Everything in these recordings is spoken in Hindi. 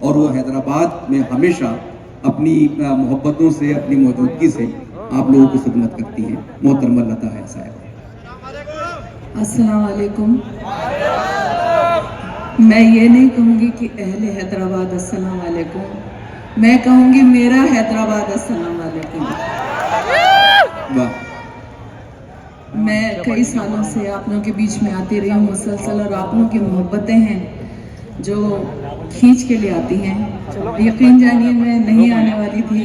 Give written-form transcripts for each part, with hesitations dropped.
और वो हैदराबाद में हमेशा अपनी मोहब्बतों से, अपनी मौजूदगी से आप लोगों की खिदमत करती हैं। मोहतरमा लता है साहब। अस्सलाम वालेकुम। मैं ये नहीं कहूँगी कि अहले हैदराबाद अस्सलाम वालेकुम, मैं कहूँगी मेरा हैदराबाद अस्सलाम वालेकुम। वाह। मैं कई सालों से आप लोगों के बीच में आती रही हूँ मुसलसल, और आप लोगों की मोहब्बतें हैं जो खींच के ले आती हैं। यकीन जानिए मैं नहीं आने वाली थी,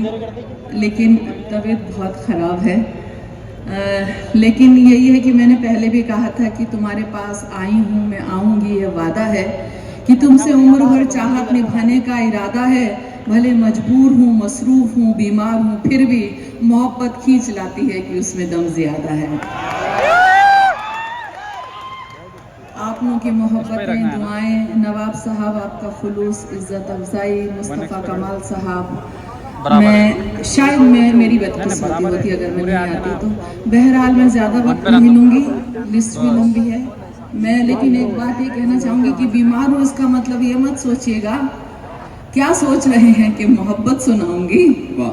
लेकिन तबीयत बहुत ख़राब है। लेकिन यही है कि मैंने पहले भी कहा था कि तुम्हारे पास आई हूँ, मैं आऊँगी, ये वादा है कि तुमसे उम्र भर चाहत निभाने का इरादा है। भले मजबूर हूँ, मसरूफ़ हूँ, बीमार हूँ, फिर भी मोहब्बत खींच लाती है कि उसमें दम ज़्यादा है। आप लोगों की मोहब्बतें, दुआएं, नवाब साहब आपका खुलूस, इज़्ज़त अफजाई, मुस्तफ़ा कमाल साहब, मैं शायद मेरी बदकिस्मती होती अगर मैं नहीं आती तो। बहरहाल मैं ज़्यादा वक्त नहीं लूँगी, लिस्ट भी लंबी है। मैं लेकिन एक बात ये कहना चाहूँगी कि बीमार हूँ इसका मतलब ये मत सोचिएगा। क्या सोच रहे हैं कि मोहब्बत सुनाऊंगी? वाह।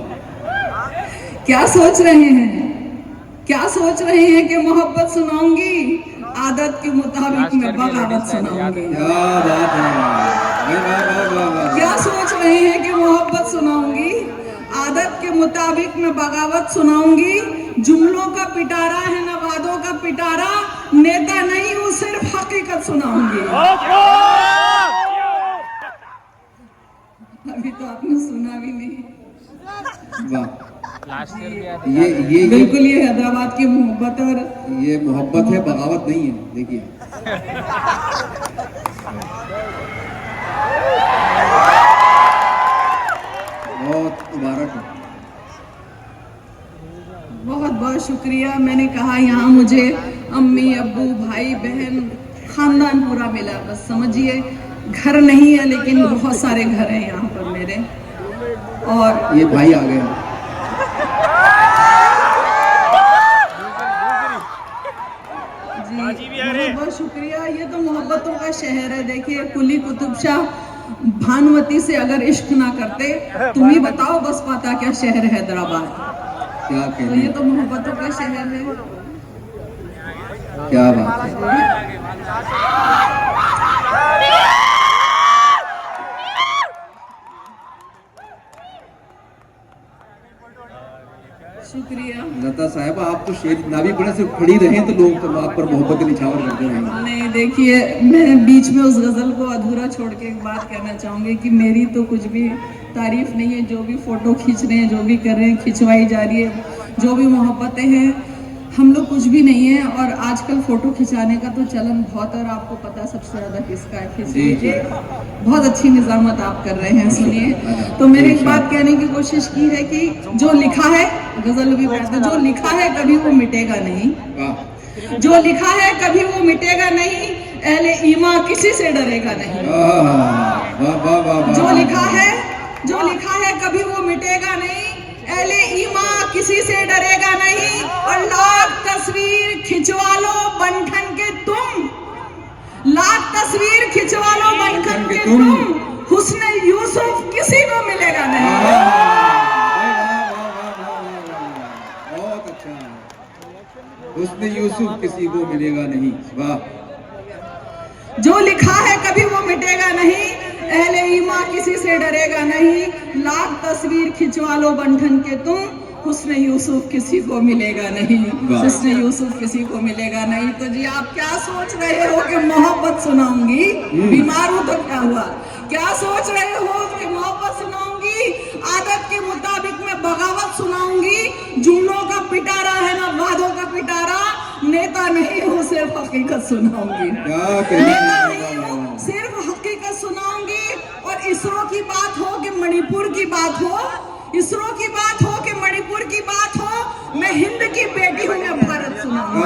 क्या सोच रहे हैं? क्या सोच रहे हैं कि मोहब्बत सुनाऊंगी? आदत के मुताबिक मैं बगावत सुनाऊंगी। क्या सोच रहे हैं कि मोहब्बत सुनाऊंगी? आदत के मुताबिक मैं बगावत सुनाऊंगी। जुमलों का पिटारा है ना वादों का पिटारा, नेता नहीं हूँ सिर्फ हकीकत सुनाऊंगी। अभी तो आपने सुना भी नहीं। वाह। ये बिल्कुल ये हैदराबाद की मोहब्बत, और ये मोहब्बत है, बगावत नहीं है। देखिए बहुत मुबारक है। बहुत बहुत शुक्रिया। मैंने कहा यहाँ मुझे अम्मी, अब्बू, भाई, बहन, खानदान पूरा मिला। बस समझिए घर नहीं है लेकिन बहुत सारे घर हैं यहाँ पर मेरे। और ये भाई आ गए। जी बहुत बहुत शुक्रिया। ये तो मोहब्बतों का शहर है। देखिए कुली कुतुब शाह भानुमती से अगर इश्क ना करते, तुम ही बताओ बस पाता क्या शहर हैदराबाद। क्या तो ये तो मोहब्बतों का शहर है। क्या बात है। शुक्रिया। लता साहब आप तो शेर ना भी पढ़े, सिर्फ खड़ी रहें तो लोग तो आप पर मोहब्बत निछावर करते रहेंगे। नहीं देखिए, मैं बीच में उस गज़ल को अधूरा छोड़ के एक बात कहना चाहूँगी कि मेरी तो कुछ भी तारीफ नहीं है। जो भी फ़ोटो खींच रहे हैं, जो भी कर रहे हैं, खिंचवाई जा रही है, जो भी मोहब्बतें हैं, हम लोग कुछ भी नहीं है। और आजकल फ़ोटो खिंचाने का तो चलन बहुत है, और आपको पता है सबसे ज़्यादा किसका है। खींच लीजिए। बहुत अच्छी निज़ामत आप कर रहे हैं, सुनिए। तो मैंने एक बात कहने की कोशिश की है कि जो लिखा है, गज़ल भी कहते हैं, जो लिखा है कभी वो मिटेगा नहीं। जो लिखा है कभी वो मिटेगा नहीं। अहले ईमा किसी से डरेगा नहीं। जो लिखा है कभी वो मिटेगा नहीं। अहले ईमा किसी से डरेगा नहीं। और लाख तस्वीर खिंचवा लो बनठन के तुम, लाख तस्वीर खिंचवा लो बनठन के तुम, हुस्न यूसुफ किसी को मिलेगा नहीं। बहुत अच्छा। हुस्न यूसुफ किसी को मिलेगा नहीं। वाह। जो लिखा है कभी वो मिटेगा नहीं। अहले ईमा किसी से डरेगा नहीं। लाख तस्वीर खिंचवा लो बनठन के तुम, हुस्न यूसुफ किसी को मिलेगा नहीं। हुस्न यूसुफ किसी को मिलेगा नहीं। तो जी आप क्या सोच रहे हो कि मोहब्बत सुनाऊंगी? बीमार हूं तो क्या हुआ? क्या सोच रहे हो कि मोहब्बत सुनाऊंगी? आदत के मुताबिक मैं बगावत सुनाऊंगी। जुमलों का पिटारा है ना वादों का पिटारा, नेता नहीं हूँ सिर्फ हकीकत सुनाऊंगी। नेता नहीं हूँ सिर्फ हकीकत सुनाऊंगी। और इसरो की बात हो कि मणिपुर की बात हो, इसरो की बात हो कि मणिपुर की बात हो, मैं हिंद की बेटी हूँ, मैं भारत सुनाऊंगी।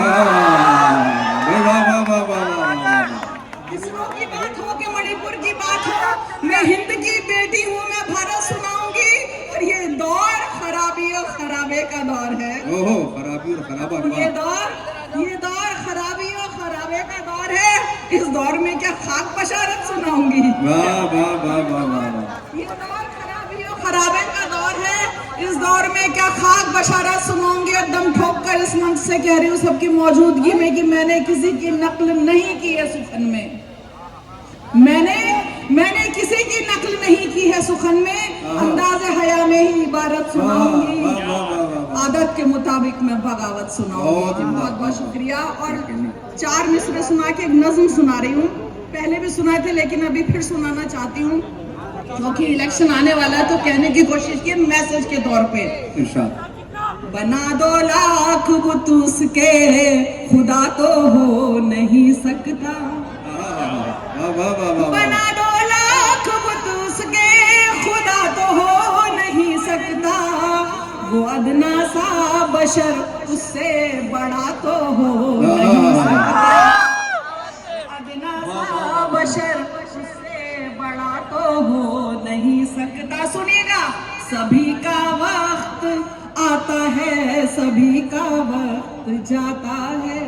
इसरो की बात हो कि मणिपुर की बात हो, मैं हिंद की बेटी हूँ, मैं भारत सुनाऊंगी। और ये दौर खराबी और खराबे का दौर है। ओहो, खराबी और खराबा। ये दौर खराबी और खराबे का दौर है। इस दौर में क्या खाक बशारत सुनाऊंगी? वाह वाह वाह वाह वाह। ये दौर खराबी और खराबे का दौर है। इस दौर में क्या खाक बशारत सुनाऊंगी और दम ठोक कर इस मंच से कह रही हूँ सबकी मौजूदगी में कि मैंने किसी की नकल नहीं की है सुखन में। मैंने किसी की नकल नहीं की है सुखन में। अंदाज़े हया में ही इबारत सुनाऊंगी, आदत के मुताबिक मैं बगावत सुनाऊंगी। बहुत बहुत शुक्रिया। और 4 मिसरे सुना के एक नज्म सुना रही हूँ। पहले भी सुनाए थे लेकिन अभी फिर सुनाना चाहती हूँ क्योंकि इलेक्शन आने वाला है, तो कहने की कोशिश की मैसेज के तौर पे। बना दो लाख बुत उसके, खुदा तो हो नहीं सकता। बना दो लाख बुत उसके, खुदा तो हो नहीं सकता। वो अदना सा बशर, उससे बड़ा तो हो नहीं सकता। अदना सा बशर, उससे बड़ा तो हो नहीं सकता। सुनिएगा, सभी का वक्त आता है, सभी का वक्त जाता है।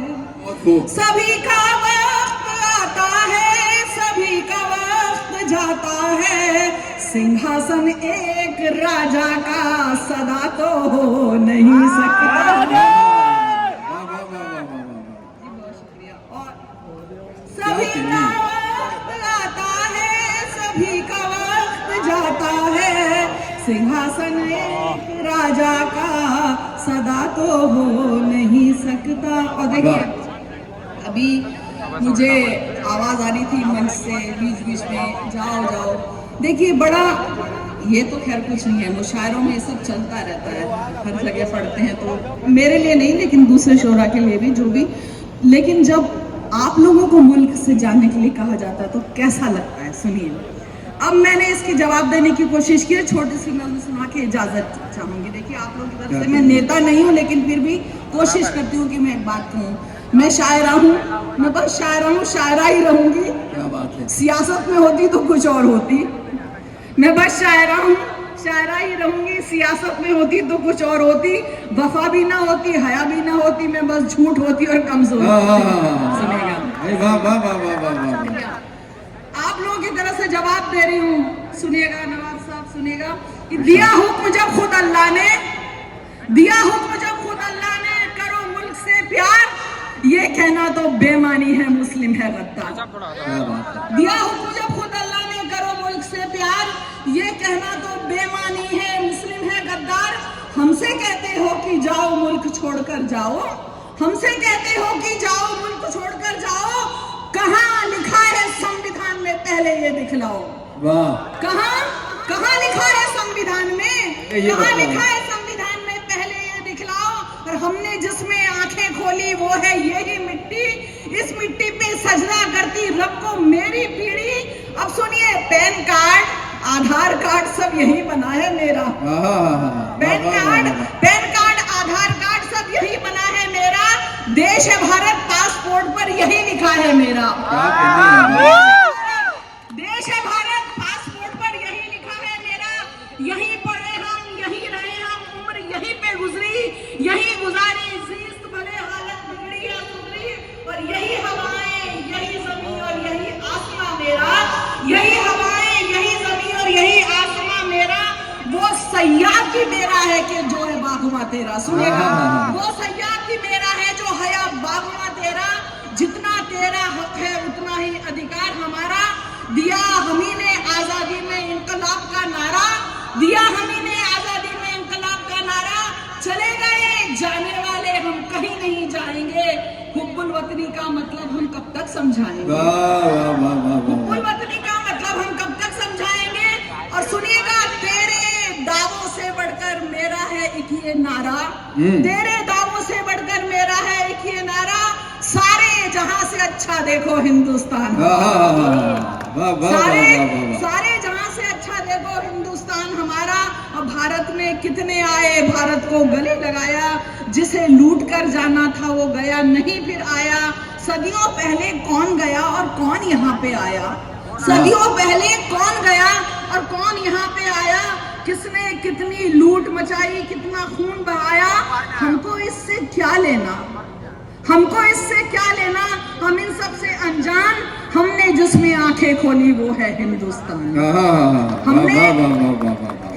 सभी का वक्त आता है, सभी का वक्त जाता है। सिंहासन एक राजा का सदा तो हो नहीं सकता। बहुत शुक्रिया। और सभी का वक्त आता है, सभी का वक्त जाता है। सिंहासन एक राजा का सदा तो हो नहीं सकता। और देखिए, अभी मुझे आवाज आ रही थी मंच से बीच बीच में, जाओ जाओ। देखिए, बड़ा ये तो खैर कुछ नहीं है, मुशायरों में ये सब चलता रहता है, हर जगह पढ़ते हैं। तो मेरे लिए नहीं, लेकिन दूसरे शोरा के लिए भी, जो भी। लेकिन जब आप लोगों को मुल्क से जाने के लिए कहा जाता है तो कैसा लगता है, सुनिए। अब मैंने इसकी जवाब देने की कोशिश की है, छोटी सी नज़म सुना के इजाजत चाहूंगी। देखिए, आप लोगों की तरफ से मैं नेता नहीं हूँ, लेकिन फिर भी कोशिश करती हूँ कि मैं एक बात कहूँ। मैं शायरा हूँ, मैं बस शायरा हूँ, शायरा ही रहूंगी। क्या बात है। सियासत में होती तो कुछ और होती। मैं बस शायरा हूँ, शायरा ही रहूंगी। सियासत में होती तो कुछ और होती। वफा भी ना होती, हया भी ना होती, मैं बस झूठ होती और कमजोर। सुनेगा, आप लोगों की तरफ से जवाब दे रही हूँ। सुनिएगा नवाब साहब, सुनिएगा। दिया हुक्म जब खुद अल्लाह ने, दिया हुक्म जब खुद अल्लाह ने, करो मुल्क से प्यार। ये कहना तो बेमानी है, मुस्लिम है गद्दार। दिया हुक्म जब खुद अल्लाह ने, करो मुल्क से प्यार। ये कहना तो बेमानी है, मुस्लिम है गद्दार। हमसे कहते हो कि जाओ मुल्क छोड़कर जाओ, हमसे कहते हो कि जाओ मुल्क छोड़कर जाओ। कहाँ लिखा है संविधान में, पहले ये दिखलाओ। कहाँ लिखा है संविधान में, कहाँ लिखा है संविधान में, पहले ये दिखलाओ। और हमने जिसमें आंखें खोली वो है यही मिट्टी। इस मिट्टी पे सजदा करती रब को मेरी पीढ़ी। अब सुनिए, पैन कार्ड, आधार कार्ड सब यही बना है मेरा। पैन कार्ड, आधार कार्ड सब यही बना है मेरा। देश है भारत, पासपोर्ट पर यही लिखा है मेरा। देश है भारत, पासपोर्ट पर यही लिखा है मेरा। यहीं पढ़े हम, यहीं रहे हम, उम्र यहीं पे गुजरी, यहीं गुजारी। जीस्त भले हालत बिगड़ी या सुधरी, और यही हवाएं, यही जमीन और यही आसमां मेरा। यही हवाएं, यही जमीन और यही आसमां मेरा। वो सयाद भी मेरा है कि जो है बागवा तेरा। सुनेगा, वो सयाद भी मेरा है जो हया बागवा तेरा। जितना तेरा हक है उतना ही अधिकार हमारा। दिया हमी ने आजादी में इंकलाब का नारा, दिया हमी ने आजादी में इंकलाब का नारा। चले गए जाने वाले, हम कहीं नहीं जाएंगे। हुब्बुल वतनी का मतलब हम कब तक समझाएंगे, हुब्बुल वतनी का मतलब हम कब तक समझाएंगे। और सुनिएगा, तेरे दावों से बढ़कर मेरा है एक ये नारा, तेरे दावों से बढ़कर मेरा है एक ये नारा। सारे जहां से अच्छा देखो हिंदुस्तान, सारे जहां से अच्छा देखो हिंदुस्तान हमारा। अब भारत में कितने आए, भारत को गले लगाया। जिसे लूट कर जाना था वो गया नहीं फिर आया। सदियों पहले कौन गया और कौन यहाँ पे आया, सदियों पहले कौन गया और कौन यहाँ पे आया। किसने कितनी लूट मचाई, कितना खून बहाया। हमको इससे क्या लेना, हमको इससे क्या लेना। हम इन सब से अनजान, हमने जिसमें आंखें खोली वो है हिंदुस्तान।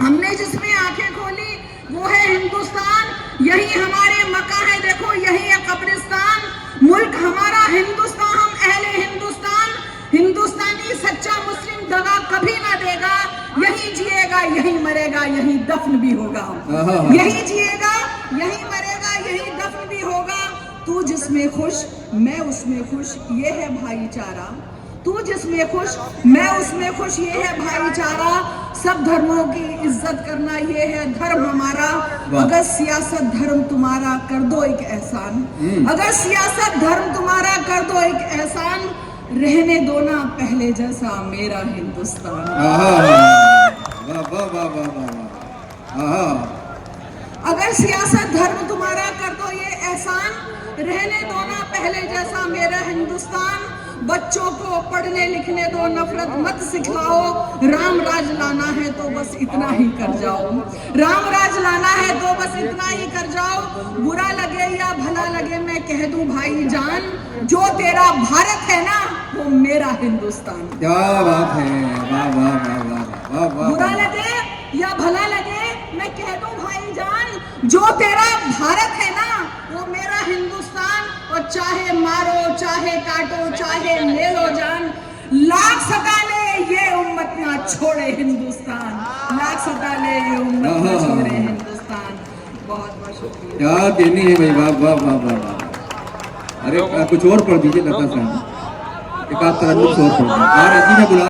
हमने जिसमें आंखें खोली वो है हिंदुस्तान। यही हमारे मक्का है, देखो यही है कब्रिस्तान। मुल्क हमारा हिंदुस्तान, हम अहले हिंदुस्तान। हिंदुस्तानी सच्चा मुस्लिम दगा कभी ना देगा। यही जिएगा यही मरेगा, यही दफन भी होगा। यही जिएगा यही मरेगा, यही दफन भी होगा। तू जिसमें खुश मैं उसमें खुश, ये है भाईचारा। तू जिसमें खुश मैं उसमें खुश, ये है भाईचारा। सब धर्मों की इज्जत करना ये है धर्म हमारा। अगर सियासत धर्म तुम्हारा कर दो एक एहसान, अगर सियासत धर्म तुम्हारा कर दो एक एहसान, रहने दो ना पहले जैसा मेरा हिंदुस्तान। अगर सियासत धर्म तुम्हारा कर दो ये एहसान, रहने दो ना पहले जैसा मेरा हिंदुस्तान। बच्चों को पढ़ने लिखने दो, नफरत मत सिखलाओ। राम राज लाना है तो बस इतना ही कर जाओ, राम राज लाना है तो बस इतना ही कर जाओ। बुरा लगे या भला लगे मैं कह दूं भाईजान, जो तेरा भारत है ना वो मेरा हिंदुस्तान। क्या बात है, वाह वाह वाह वाह वाह। बुरा लगे या भला लगे मैं कह दूं भाईजान, जो तेरा भारत है ना वो मेरा हिंदुस्तान। और चाहे मारो चाहे काटो चाहे ले लो जान, लाख सता ले ये उम्मत ना छोड़े हिंदुस्तान। लाख सता ले ये उम्मत ना छोड़े हिंदुस्तान। बहुत बहुत शुक्रिया। क्या कहनी है भाई, वाह वाह वाह वाह। अरे कुछ और पढ़ दीजिए लता साहब, एक आध तरह कुछ और पढ़ दीजिए।